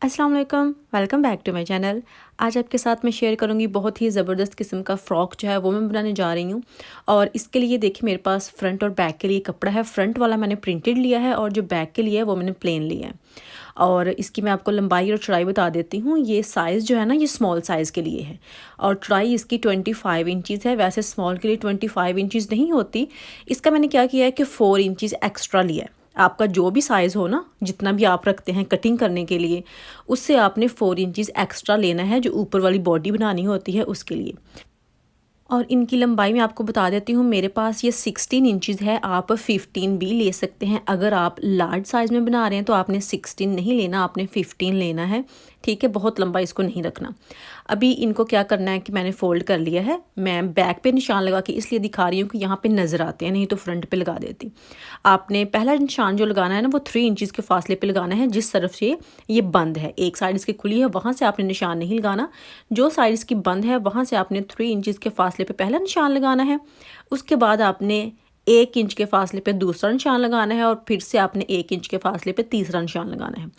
अस्सलाम वालेकुम, welcome back to my channel. आज आपके साथ मैं शेयर करूंगी बहुत ही ज़बरदस्त किस्म का फ़्रॉक जो है वो मैं बनाने जा रही हूँ। और इसके लिए देखिए मेरे पास फ्रंट और बैक के लिए कपड़ा है। फ्रंट वाला मैंने प्रिंटेड लिया है और जो बैक के लिए है वो मैंने प्लेन लिया है। और इसकी मैं आपको लंबाई और चौड़ाई बता देती हूँ। ये साइज़ जो है ना, ये स्मॉल साइज़ के लिए है और चौड़ाई इसकी 25 इंचज़ है। वैसे स्मॉल के लिए 25 इंचज़ नहीं होती। इसका मैंने क्या किया है कि 4 इंचज़ एक्स्ट्रा लिया है। आपका जो भी साइज़ हो ना, जितना भी आप रखते हैं कटिंग करने के लिए, उससे आपने 4 इंचज़ एक्स्ट्रा लेना है जो ऊपर वाली बॉडी बनानी होती है उसके लिए। और इनकी लंबाई मैं आपको बता देती हूँ। मेरे पास ये 16 इंचज़ है, आप 15 भी ले सकते हैं। अगर आप लार्ज साइज़ में बना रहे हैं तो आपने 16 नहीं लेना, आपने 15 लेना है। ठीक है, बहुत लंबा इसको नहीं रखना। अभी इनको क्या करना है कि मैंने फ़ोल्ड कर लिया है। मैं बैक पे निशान लगा के इसलिए दिखा रही हूँ कि यहाँ पे नज़र आते हैं, नहीं तो फ्रंट पे लगा देती। आपने पहला निशान जो लगाना है ना, वो 3 इंचज़ के फासले पे लगाना है। जिस तरफ से ये बंद है, एक साइड इसकी खुली है, वहाँ से आपने निशान नहीं लगाना। जो साइड इसकी बंद है वहाँ से आपने 3 इंचज़ के फासले पे पहला निशान लगाना है। उसके बाद आपने 1 इंच के फासले पे दूसरा निशान लगाना है और फिर से आपने 1 इंच के फासले पे तीसरा निशान लगाना है।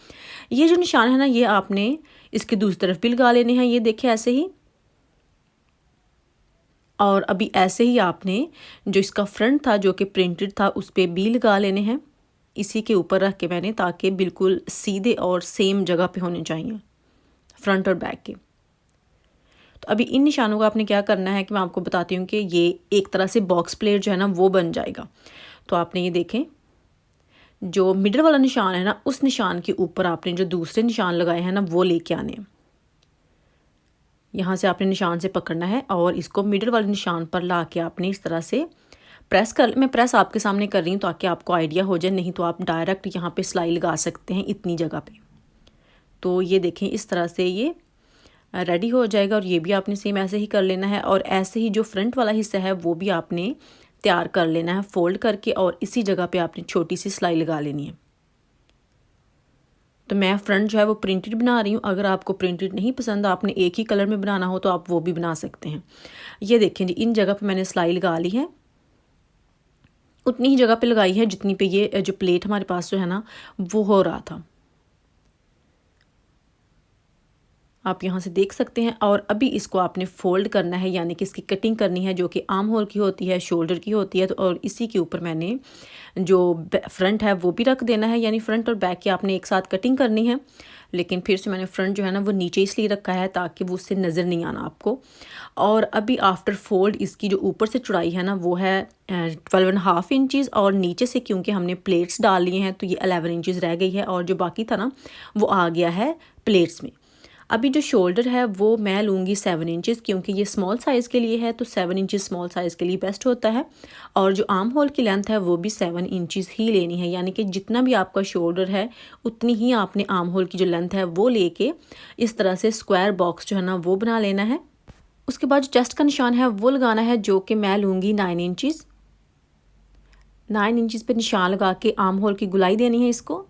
ये जो निशान है ना, ये आपने इसकी दूसरी तरफ भी लगा लेने हैं। ये देखिए ऐसे ही। और अभी ऐसे ही आपने जो इसका फ्रंट था जो कि प्रिंटेड था उस पर भी लगा लेने हैं। इसी के ऊपर रख के मैंने, ताकि बिल्कुल सीधे और सेम जगह पे होने चाहिए फ्रंट और बैक के। तो अभी इन निशानों को आपने क्या करना है कि मैं आपको बताती हूँ कि ये एक तरह से बॉक्स प्लेट जो है ना वो बन जाएगा। तो आपने ये देखें, जो मिडल वाला निशान है ना, उस निशान के ऊपर आपने जो दूसरे निशान लगाए हैं ना वो लेके आने हैं। यहाँ से आपने निशान से पकड़ना है और इसको मिडल वाले निशान पर ला के आपने इस तरह से प्रेस कर, मैं प्रेस आपके सामने कर रही हूँ ताकि आपको आइडिया हो जाए, नहीं तो आप डायरेक्ट यहाँ पे सिलाई लगा सकते हैं इतनी जगह पे। तो ये देखें, इस तरह से ये रेडी हो जाएगा। और ये भी आपने सेम ऐसे ही कर लेना है। और ऐसे ही जो फ्रंट वाला हिस्सा है वो भी आपने तैयार कर लेना है फोल्ड करके, और इसी जगह पे आपने छोटी सी सिलाई लगा लेनी है। तो मैं फ्रंट जो है वो प्रिंटेड बना रही हूँ। अगर आपको प्रिंटेड नहीं पसंद, आपने एक ही कलर में बनाना हो तो आप वो भी बना सकते हैं। ये देखें जी, इन जगह पे मैंने सिलाई लगा ली है। उतनी ही जगह पे लगाई है जितनी पे ये जो प्लेट हमारे पास जो है ना वो हो रहा था, आप यहाँ से देख सकते हैं। और अभी इसको आपने फोल्ड करना है, यानी कि इसकी कटिंग करनी है जो कि आर्म होल की होती है, शोल्डर की होती है। तो और इसी के ऊपर मैंने जो फ्रंट है वो भी रख देना है, यानी फ्रंट और बैक की आपने एक साथ कटिंग करनी है। लेकिन फिर से मैंने फ्रंट जो है ना वो नीचे इसलिए रखा है ताकि वो उससे नज़र नहीं आना आपको। और अभी आफ्टर फोल्ड इसकी जो ऊपर से चौड़ाई है ना वो है 12.5 इंचज़, और नीचे से क्योंकि हमने प्लेट्स डाल लिए हैं तो ये 11 इंचज़ रह गई है, और जो बाकी था ना वो आ गया है प्लेट्स में। अभी जो शोल्डर है वो मैं लूँगी 7 इंचज़, क्योंकि ये स्मॉल साइज़ के लिए है तो 7 इंचज़ स्मॉल साइज़ के लिए बेस्ट होता है। और जो आर्म होल की लेंथ है वो भी 7 इंचज़ ही लेनी है, यानी कि जितना भी आपका शोल्डर है उतनी ही आपने आर्म होल की जो लेंथ है वो लेके इस तरह से स्क्वायर बॉक्स जो है ना वो बना लेना है। उसके बाद जो चेस्ट का निशान है वो लगाना है, जो कि मैं लूँगी 9 इंचज़। 9 इंचज़ पे निशान लगा के आर्म होल की गुलाई देनी है इसको।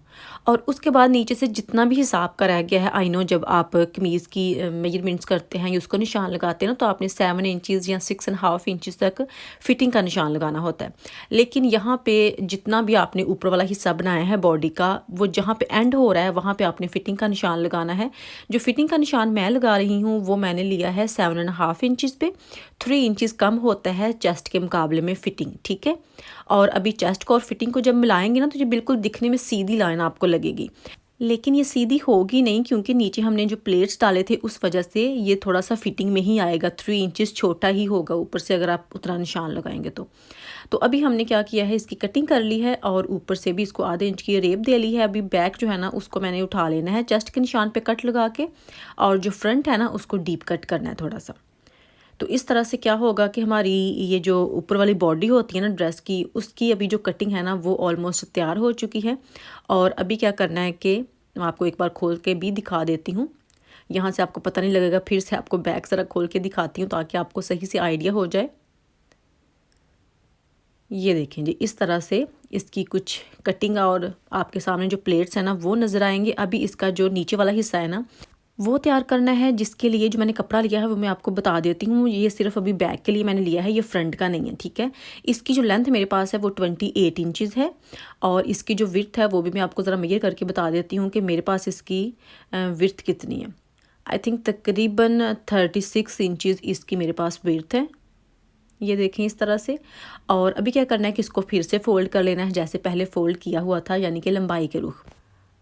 और उसके बाद नीचे से जितना भी हिसाब का रह गया है, आई नो जब आप कमीज़ की मेजरमेंट्स करते हैं या उसको निशान लगाते हैं ना, तो आपने 7 इंचज़ या 6.5 इंचज़ तक फिटिंग का निशान लगाना होता है। लेकिन यहाँ पे जितना भी आपने ऊपर वाला हिस्सा बनाया है बॉडी का, वो जहाँ पे एंड हो रहा है वहाँ पे आपने फिटिंग का निशान लगाना है। जो फिटिंग का निशान मैं लगा रही हूँ वो मैंने लिया है 7.5 इंचज़ पे। 3 इंचज़ कम होता है चेस्ट के मुकाबले में फिटिंग, ठीक है। और अभी चेस्ट को और फिटिंग को जब मिलाएंगे ना तो ये बिल्कुल दिखने में सीधी लाइन आपको लगेगी, लेकिन ये सीधी होगी नहीं, क्योंकि नीचे हमने जो प्लेट्स डाले थे उस वजह से ये थोड़ा सा फिटिंग में ही आएगा। 3 इंचज़ छोटा ही होगा ऊपर से अगर आप उतना निशान लगाएंगे तो अभी हमने क्या किया है, इसकी कटिंग कर ली है और ऊपर से भी इसको आधे इंच की रेप दे ली है। अभी बैक जो है ना उसको मैंने उठा लेना है चेस्ट के निशान पे कट लगा के, और जो फ्रंट है ना उसको डीप कट करना है थोड़ा सा। तो इस तरह से क्या होगा कि हमारी ये जो ऊपर वाली बॉडी होती है ना ड्रेस की, उसकी अभी जो कटिंग है ना वो ऑलमोस्ट तैयार हो चुकी है। और अभी क्या करना है कि मैं आपको एक बार खोल के भी दिखा देती हूँ। यहाँ से आपको पता नहीं लगेगा, फिर से आपको बैक ज़रा खोल के दिखाती हूँ ताकि आपको सही से आइडिया हो जाए। ये देखें जी, इस तरह से इसकी कुछ कटिंग और आपके सामने जो प्लेट्स हैं ना वो नज़र आएंगे। अभी इसका जो नीचे वाला हिस्सा है ना वो तैयार करना है, जिसके लिए जो मैंने कपड़ा लिया है वो मैं आपको बता देती हूँ। ये सिर्फ अभी बैक के लिए मैंने लिया है, ये फ्रंट का नहीं है, ठीक है। इसकी जो लेंथ मेरे पास है वो 28 इंचज़ है और इसकी जो विड्थ है वो भी मैं आपको ज़रा मेजर करके बता देती हूँ कि मेरे पास इसकी विड्थ कितनी है। आई थिंक तकरीबन 36 इंचज़ इसकी मेरे पास विड्थ है, ये देखें इस तरह से। और अभी क्या करना है कि इसको फिर से फ़ोल्ड कर लेना है जैसे पहले फ़ोल्ड किया हुआ था, यानी कि लंबाई के रुख।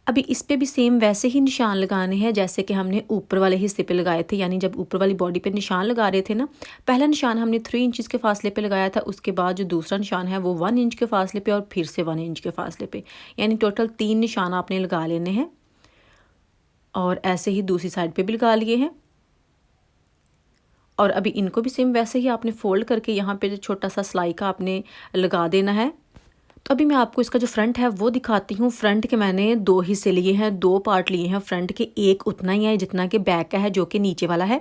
अभी इस पे भी सेम वैसे ही निशान लगाने हैं जैसे कि हमने ऊपर वाले हिस्से पे लगाए थे, यानी जब ऊपर वाली बॉडी पे निशान लगा रहे थे ना, पहला निशान हमने 3 इंचज़ के फासले पे लगाया था, उसके बाद जो दूसरा निशान है वो 1 इंच के फासले पे और फिर से 1 इंच के फासले पे, यानी टोटल 3 निशान आपने लगा लेने हैं। और ऐसे ही दूसरी साइड पे भी लगा लिए हैं। और अभी इनको भी सेम वैसे ही आपने फ़ोल्ड करके यहाँ पे जो छोटा सा सिलाई का आपने लगा देना है। तो अभी मैं आपको इसका जो फ्रंट है वो दिखाती हूँ। फ्रंट के मैंने 2 हिस्से लिए हैं, 2 पार्ट लिए हैं फ्रंट के। एक उतना ही है जितना कि बैक का है, जो कि नीचे वाला है,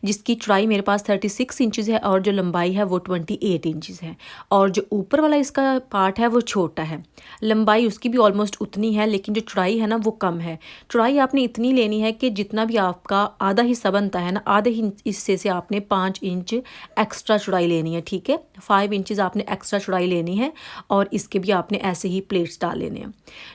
जिसकी चौड़ाई मेरे पास 36 इंचज़ है और जो लंबाई है वो 28 इंचज़ है। और जो ऊपर वाला इसका पार्ट है वो छोटा है, लंबाई उसकी भी ऑलमोस्ट उतनी है, लेकिन जो चौड़ाई है ना वो कम है। चौड़ाई आपने इतनी लेनी है कि जितना भी आपका आधा हिस्सा बनता है ना, आधे हिस्से से आपने 5 इंच एक्स्ट्रा चौड़ाई लेनी है, ठीक है। 5 इंचज़ आपने एक्स्ट्रा चौड़ाई लेनी है और इसके भी आपने ऐसे ही प्लेट्स डाल लेने हैं।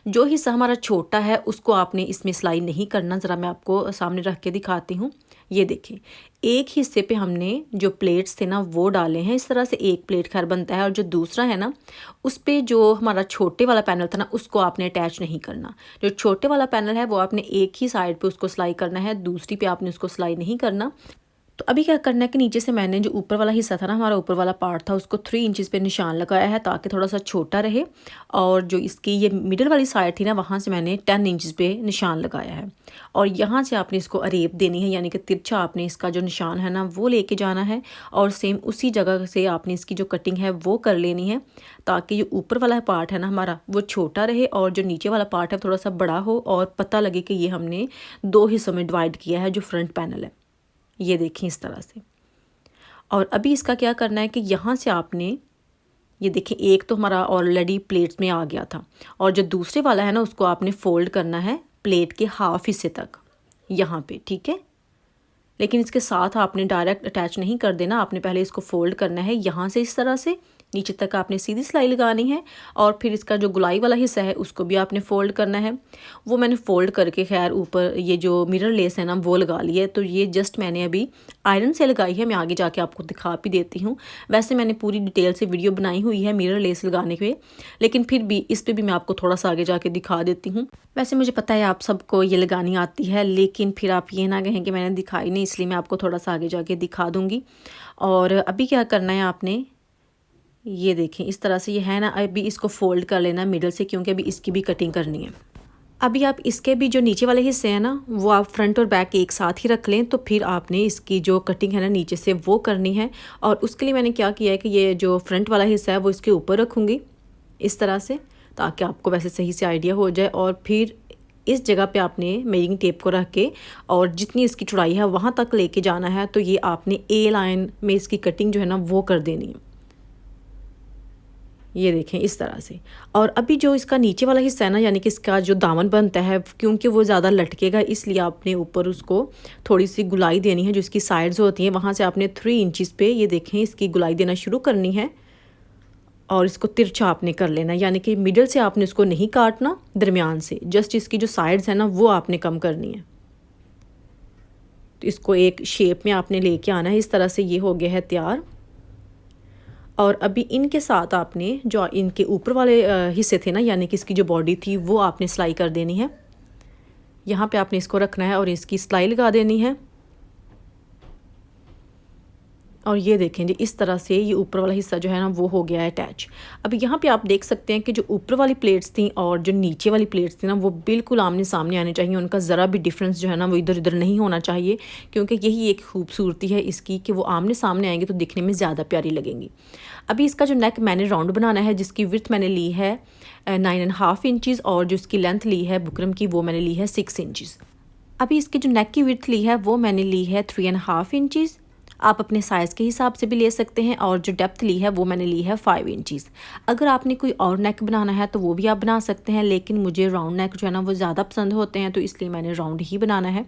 जो हिस्सा हमारा छोटा है उसको आपने इसमें सिलाई नहीं करना। ज़रा मैं आपको सामने रख के दिखाती हूँ। ये देखें, एक हिस्से पे हमने जो प्लेट्स थे ना वो डाले हैं, इस तरह से एक प्लेट खैर बनता है। और जो दूसरा है ना, उस पे जो हमारा छोटे वाला पैनल था ना, उसको आपने अटैच नहीं करना। जो छोटे वाला पैनल है वो आपने एक ही साइड पे उसको सिलाई करना है, दूसरी पे आपने उसको सिलाई नहीं करना। तो अभी क्या करना है कि नीचे से मैंने जो ऊपर वाला हिस्सा था ना, हमारा ऊपर वाला पार्ट था, उसको 3 इंचज़ पे निशान लगाया है ताकि थोड़ा सा छोटा रहे। और जो इसकी ये मिडल वाली साइड थी ना, वहाँ से मैंने 10 इंचज़ पे निशान लगाया है। और यहाँ से आपने इसको अरेब देनी है, यानी कि तिरछा आपने इसका जो निशान है ना वो लेके जाना है। और सेम उसी जगह से आपने इसकी जो कटिंग है वो कर लेनी है, ताकि जो ऊपर वाला पार्ट है ना हमारा वो छोटा रहे और जो नीचे वाला पार्ट है थोड़ा सा बड़ा हो, और पता लगे कि ये हमने 2 हिस्सों में डिवाइड किया है जो फ्रंट पैनल है। ये देखें इस तरह से। और अभी इसका क्या करना है कि यहाँ से आपने, ये देखें, एक तो हमारा ऑलरेडी प्लेट्स में आ गया था, और जो दूसरे वाला है ना उसको आपने फ़ोल्ड करना है प्लेट के हाफ हिस्से तक यहाँ पे, ठीक है। लेकिन इसके साथ आपने डायरेक्ट अटैच नहीं कर देना, आपने पहले इसको फ़ोल्ड करना है यहाँ से इस तरह से नीचे तक आपने सीधी सिलाई लगानी है। और फिर इसका जो गुलाई वाला हिस्सा है उसको भी आपने फ़ोल्ड करना है। वो मैंने फ़ोल्ड करके खैर ऊपर ये जो मिरर लेस है ना वो लगा ली है। तो ये जस्ट मैंने अभी आयरन से लगाई है, मैं आगे जाके आपको दिखा भी देती हूँ। वैसे मैंने पूरी डिटेल से वीडियो बनाई हुई है मिरर लेस लगाने पे, लेकिन फिर भी इस पर भी मैं आपको थोड़ा सा आगे जाके दिखा देती हूँ। वैसे मुझे पता है आप सबको ये लगानी आती है, लेकिन फिर आप ये ना कहें कि मैंने दिखाई नहीं, इसलिए मैं आपको थोड़ा सा आगे जाके दिखा दूँगी। और अभी क्या करना है आपने, ये देखें इस तरह से ये है ना, अभी इसको फ़ोल्ड कर लेना मिडल से, क्योंकि अभी इसकी भी कटिंग करनी है। अभी आप इसके भी जो नीचे वाले हिस्से हैं ना वो आप फ्रंट और बैक एक साथ ही रख लें, तो फिर आपने इसकी जो कटिंग है ना नीचे से वो करनी है। और उसके लिए मैंने क्या किया है कि ये जो फ्रंट वाला हिस्सा है वो इसके ऊपर रखूँगी इस तरह से, ताकि आपको वैसे सही से आइडिया हो जाए। और फिर इस जगह पे आपने मेजरिंग टेप को रख के और जितनी इसकी चौड़ाई है वहाँ तक लेके जाना है। तो ये आपने ए लाइन में इसकी कटिंग जो है ना वो कर देनी है, ये देखें इस तरह से। और अभी जो इसका नीचे वाला हिस्सा है ना, यानी कि इसका जो दामन बनता है, क्योंकि वो ज़्यादा लटकेगा इसलिए आपने ऊपर उसको थोड़ी सी गुलाई देनी है। जो इसकी साइड्स होती हैं वहाँ से आपने 3 इंचज़ पे, ये देखें, इसकी गुलाई देना शुरू करनी है और इसको तिरछा आपने कर लेना, यानी कि मिडल से आपने उसको नहीं काटना, दरमियान से जस्ट इसकी जो साइड्स है ना वो आपने कम करनी है। तो इसको एक शेप में आपने लेके आना है इस तरह से। ये हो गया है तैयार। और अभी इनके साथ आपने जो इनके ऊपर वाले हिस्से थे ना, यानी कि इसकी जो बॉडी थी वो आपने सिलाई कर देनी है। यहाँ पे आपने इसको रखना है और इसकी सिलाई लगा देनी है। और ये देखें जी इस तरह से ये ऊपर वाला हिस्सा जो है ना वो हो गया है अटैच। अब यहाँ पे आप देख सकते हैं कि जो ऊपर वाली प्लेट्स थी और जो नीचे वाली प्लेट्स थी ना वो बिल्कुल आमने सामने आने चाहिए। उनका ज़रा भी डिफरेंस जो है ना वो इधर उधर नहीं होना चाहिए, क्योंकि यही एक खूबसूरती है इसकी कि वो आमने सामने आएंगे तो दिखने में ज़्यादा प्यारी लगेंगी। अभी इसका जो नेक मैंने राउंड बनाना है, जिसकी विड्थ मैंने ली है 9.5 इंचज़ और जो इसकी लेंथ ली है बुकरम की वो मैंने ली है 6 इंचज़। अभी इसकी जो नेक की विड्थ ली है वो मैंने ली है 3.5 इंचज़। आप अपने साइज़ के हिसाब से भी ले सकते हैं। और जो डेप्थ ली है वो मैंने ली है 5 इंचज़। अगर आपने कोई और नेक बनाना है तो वो भी आप बना सकते हैं, लेकिन मुझे राउंड नेक जो है ना वो ज़्यादा पसंद होते हैं, तो इसलिए मैंने राउंड ही बनाना है।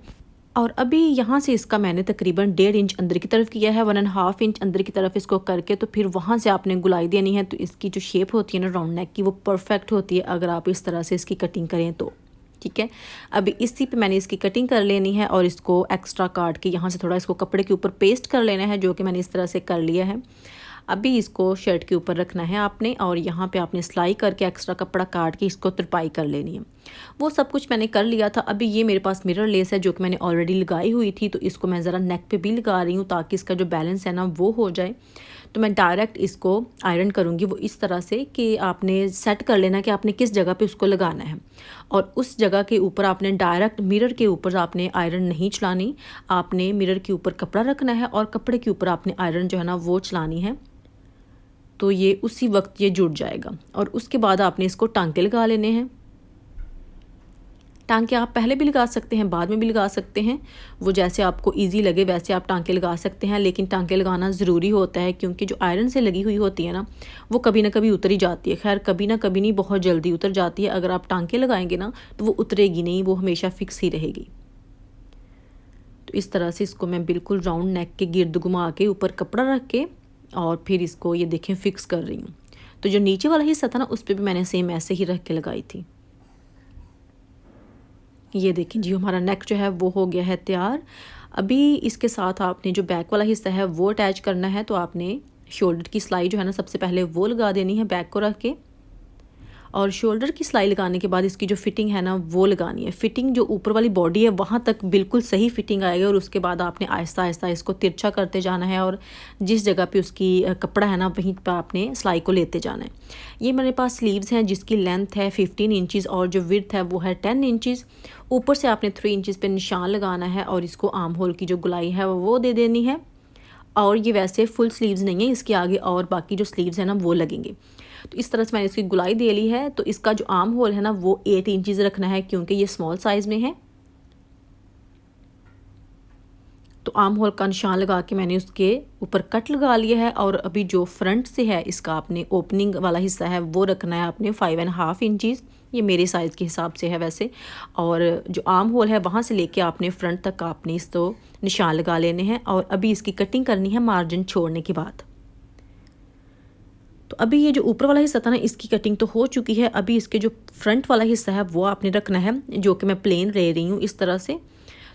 और अभी यहाँ से इसका मैंने तकरीबन 1.5 इंच अंदर की तरफ किया है, 1.5 इंच अंदर की तरफ इसको करके तो फिर वहाँ से आपने गुलाई देनी है। तो इसकी जो शेप होती है ना राउंड नेक की, वो परफेक्ट होती है अगर आप इस तरह से इसकी कटिंग करें तो। ठीक है, अभी इसी पे मैंने इसकी कटिंग कर लेनी है और इसको एक्स्ट्रा काट के यहाँ से थोड़ा इसको कपड़े के ऊपर पेस्ट कर लेना है, जो कि मैंने इस तरह से कर लिया है। अभी इसको शर्ट के ऊपर रखना है आपने और यहाँ पे आपने सिलाई करके एक्स्ट्रा कपड़ा काट के इसको तुरपाई कर लेनी है। वो सब कुछ मैंने कर लिया था। अभी ये मेरे पास मिरर लेस है जो कि मैंने ऑलरेडी लगाई हुई थी, तो इसको मैं ज़रा नेक पे भी लगा रही हूँ ताकि इसका जो बैलेंस है ना वो हो जाए। तो मैं डायरेक्ट इसको आयरन करूँगी वो इस तरह से कि आपने सेट कर लेना कि आपने किस जगह पे उसको लगाना है, और उस जगह के ऊपर आपने डायरेक्ट मिरर के ऊपर आपने आयरन नहीं चलानी। आपने मिरर के ऊपर कपड़ा रखना है और कपड़े के ऊपर आपने आयरन जो है ना वो चलानी है, तो ये उसी वक्त ये जुड़ जाएगा। और उसके बाद आपने इसको टांके लगा लेने हैं। टांके आप पहले भी लगा सकते हैं, बाद में भी लगा सकते हैं, वो जैसे आपको इजी लगे वैसे आप टांके लगा सकते हैं। लेकिन टांके लगाना ज़रूरी होता है क्योंकि जो आयरन से लगी हुई होती है ना वो कभी ना कभी उतर ही जाती है। खैर कभी ना कभी नहीं, बहुत जल्दी उतर जाती है। अगर आप टांके लगाएंगे ना तो वो उतरेगी नहीं, वो हमेशा फिक्स ही रहेगी। तो इस तरह से इसको मैं बिल्कुल राउंड नेक के गिर्द घुमा के ऊपर कपड़ा रख के और फिर इसको ये देखें फिक्स कर रही हूँ। तो जो नीचे वाला हिस्सा था ना उस पर भी मैंने सेम ऐसे ही रख के लगाई थी। ये देखें जी हमारा नेक जो है वो हो गया है तैयार। अभी इसके साथ आपने जो बैक वाला हिस्सा है वो अटैच करना है। तो आपने शोल्डर की सिलाई जो है ना सबसे पहले वो लगा देनी है बैक को रख के, और शोल्डर की सिलाई लगाने के बाद इसकी जो फिटिंग है ना वो लगानी है। फिटिंग जो ऊपर वाली बॉडी है वहाँ तक बिल्कुल सही फिटिंग आएगी, और उसके बाद आपने आहिस्ता आहिस्ता इसको तिरछा करते जाना है और जिस जगह पे उसकी कपड़ा है ना वहीं पर आपने सिलाई को लेते जाना है। ये मेरे पास स्लीव्स हैं जिसकी लेंथ है 15 इंचज़ और जो विड्थ है वो है 10 इंचज़। ऊपर से आपने 3 इंचज़ पे निशान लगाना है और इसको आर्म होल की जो गुलाई है वो दे देनी है। और ये वैसे फुल स्लीव्स नहीं है, इसके आगे और बाकी जो स्लीव्स हैं ना वो लगेंगे। तो इस तरह से मैंने इसकी गुलाई दे ली है। तो इसका जो आर्म होल है ना वो 8 इंचज़ रखना है क्योंकि ये स्मॉल साइज़ में है। तो आर्म होल का निशान लगा के मैंने उसके ऊपर कट लगा लिया है। और अभी जो फ्रंट से है इसका आपने ओपनिंग वाला हिस्सा है वो रखना है आपने 5.5 इंचज़। ये मेरे साइज़ के हिसाब से है वैसे। और जो आर्म होल है वहाँ से लेके आपने फ्रंट तक आपने इसको निशान लगा लेने हैं। और अभी इसकी कटिंग करनी है मार्जिन छोड़ने के बाद। तो अभी ये जो ऊपर वाला हिस्सा था ना इसकी कटिंग तो हो चुकी है। अभी इसके जो फ्रंट वाला हिस्सा है वो आपने रखना है, जो कि मैं प्लेन ले रही हूँ इस तरह से।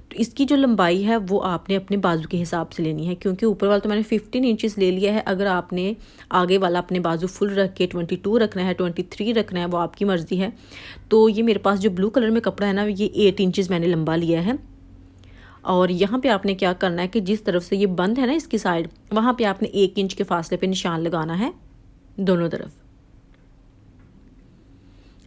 तो इसकी जो लंबाई है वो आपने अपने बाजू के हिसाब से लेनी है, क्योंकि ऊपर वाला तो मैंने 15 इंचज़ ले लिया है। अगर आपने आगे वाला अपने बाजू फुल रख के 22 रखना है, 23 रखना है, वो आपकी मर्ज़ी है। तो ये मेरे पास जो ब्लू कलर में कपड़ा है ना ये 8 इंचज़ मैंने लंबा लिया है। और यहाँ पे आपने क्या करना है कि जिस तरफ से ये बंद है ना इसकी साइड, वहाँ पे आपने 1 इंच के फासले पे निशान लगाना है दोनों तरफ।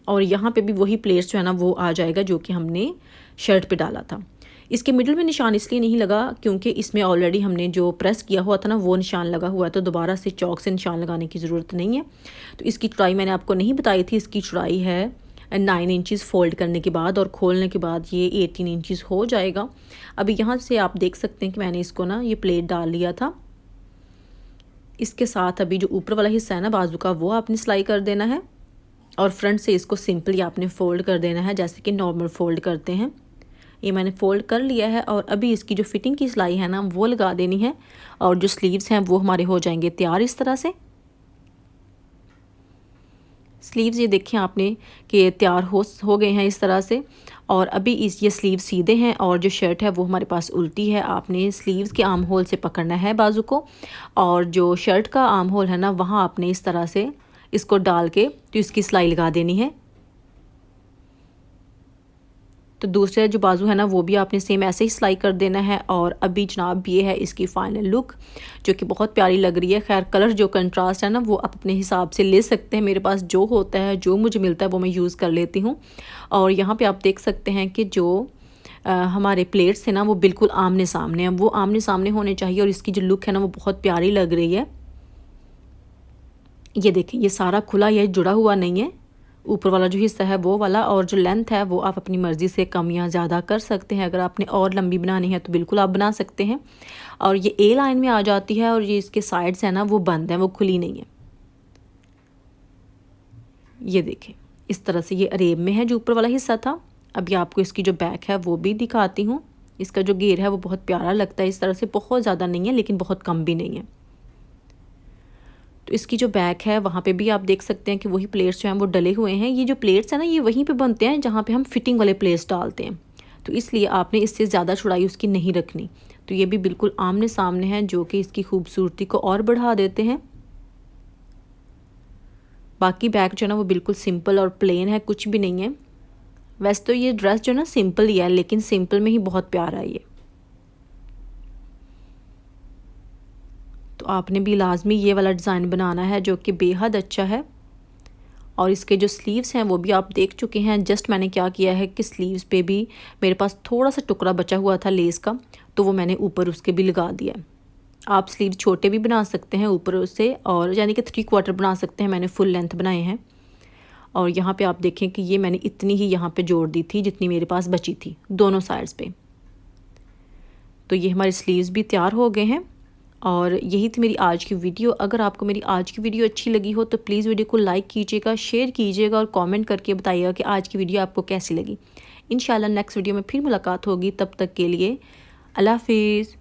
और यहाँ पे भी वही प्लेट्स जो है ना वो आ जाएगा जो कि हमने शर्ट पे डाला था। इसके मिडिल में निशान इसलिए नहीं लगा क्योंकि इसमें ऑलरेडी हमने जो प्रेस किया हुआ था ना वो निशान लगा हुआ है, तो दोबारा से चौक से निशान लगाने की ज़रूरत नहीं है। तो इसकी चौड़ाई मैंने आपको नहीं बताई थी, इसकी चौड़ाई है 9 इंचज़ फोल्ड करने के बाद, और खोलने के बाद ये 18 इंचज़ हो जाएगा। अभी यहाँ से आप देख सकते हैं कि मैंने इसको ना ये प्लेट डाल लिया था। इसके साथ अभी जो ऊपर वाला हिस्सा है ना बाजू का वो आपने सिलाई कर देना है, और फ्रंट से इसको सिंपली आपने फ़ोल्ड कर देना है जैसे कि नॉर्मल फ़ोल्ड करते हैं। ये मैंने फ़ोल्ड कर लिया है। और अभी इसकी जो फिटिंग की सिलाई है ना वो लगा देनी है, और जो स्लीव्स हैं वो हमारे हो जाएंगे तैयार इस तरह से। स्लीव्स ये देखें आपने कि तैयार हो गए हैं इस तरह से। और अभी ये स्लीव सीधे हैं और जो शर्ट है वो हमारे पास उल्टी है। आपने स्लीव्स के आर्म होल से पकड़ना है बाजू को, और जो शर्ट का आर्म होल है ना वहाँ आपने इस तरह से इसको डाल के तो इसकी सिलाई लगा देनी है। तो दूसरे जो बाजू है ना वो भी आपने सेम ऐसे ही सिलाई कर देना है। और अभी जनाब ये है इसकी फ़ाइनल लुक जो कि बहुत प्यारी लग रही है। खैर कलर जो कंट्रास्ट है ना वो आप अपने हिसाब से ले सकते हैं। मेरे पास जो होता है जो मुझे मिलता है वो मैं यूज़ कर लेती हूँ। और यहाँ पे आप देख सकते हैं कि जो हमारे प्लेट्स थे ना वो बिल्कुल आमने सामने हैं, वो आमने सामने होने चाहिए। और इसकी जो लुक है ना वो बहुत प्यारी लग रही है। ये देखें ये सारा खुला, ये जुड़ा हुआ नहीं है। ऊपर वाला जो हिस्सा है वो वाला, और जो लेंथ है वो आप अपनी मर्ज़ी से कम या ज़्यादा कर सकते हैं। अगर आपने और लंबी बनानी है तो बिल्कुल आप बना सकते हैं। और ये ए लाइन में आ जाती है, और ये इसके साइड्स हैं ना वो बंद हैं, वो खुली नहीं है। ये देखें इस तरह से ये अरेब में है जो ऊपर वाला हिस्सा था। अभी आपको इसकी जो बैक है वो भी दिखाती हूँ। इसका जो घेर है वो बहुत प्यारा लगता है, इस तरह से बहुत ज़्यादा नहीं है लेकिन बहुत कम भी नहीं है। तो इसकी जो बैक है वहाँ पे भी आप देख सकते हैं कि वही प्लेट्स जो हैं वो डले हुए हैं। ये जो प्लेट्स हैं ना, ये वहीं पे बनते हैं जहाँ पे हम फिटिंग वाले प्लेट्स डालते हैं, तो इसलिए आपने इससे ज़्यादा चौड़ाई उसकी नहीं रखनी। तो ये भी बिल्कुल आमने सामने हैं, जो कि इसकी खूबसूरती को और बढ़ा देते हैं। बाकी बैक जो है ना वो बिल्कुल सिंपल और प्लेन है, कुछ भी नहीं है। वैसे तो ये ड्रेस जो है ना सिंपल ही है, लेकिन सिंपल में ही बहुत प्यारा है ये। तो आपने भी लाजमी ये वाला डिज़ाइन बनाना है जो कि बेहद अच्छा है। और इसके जो स्लीव्स हैं वो भी आप देख चुके हैं। जस्ट मैंने क्या किया है कि स्लीव्स पे भी मेरे पास थोड़ा सा टुकड़ा बचा हुआ था लेस का, तो वो मैंने ऊपर उसके भी लगा दिया। आप स्लीव छोटे भी बना सकते हैं ऊपर से, और यानी कि 3/4 बना सकते हैं। मैंने फुल लेंथ बनाए हैं। और यहाँ पे आप देखें कि ये मैंने इतनी ही यहाँ पे जोड़ दी थी जितनी मेरे पास बची थी दोनों साइड्स पे। तो ये हमारे स्लीव्स भी तैयार हो गए हैं। और यही थी मेरी आज की वीडियो। अगर आपको मेरी आज की वीडियो अच्छी लगी हो तो प्लीज़ वीडियो को लाइक कीजिएगा, शेयर कीजिएगा और कमेंट करके बताइएगा कि आज की वीडियो आपको कैसी लगी। इंशाल्लाह नेक्स्ट वीडियो में फिर मुलाकात होगी, तब तक के लिए अल्लाह हाफिज़।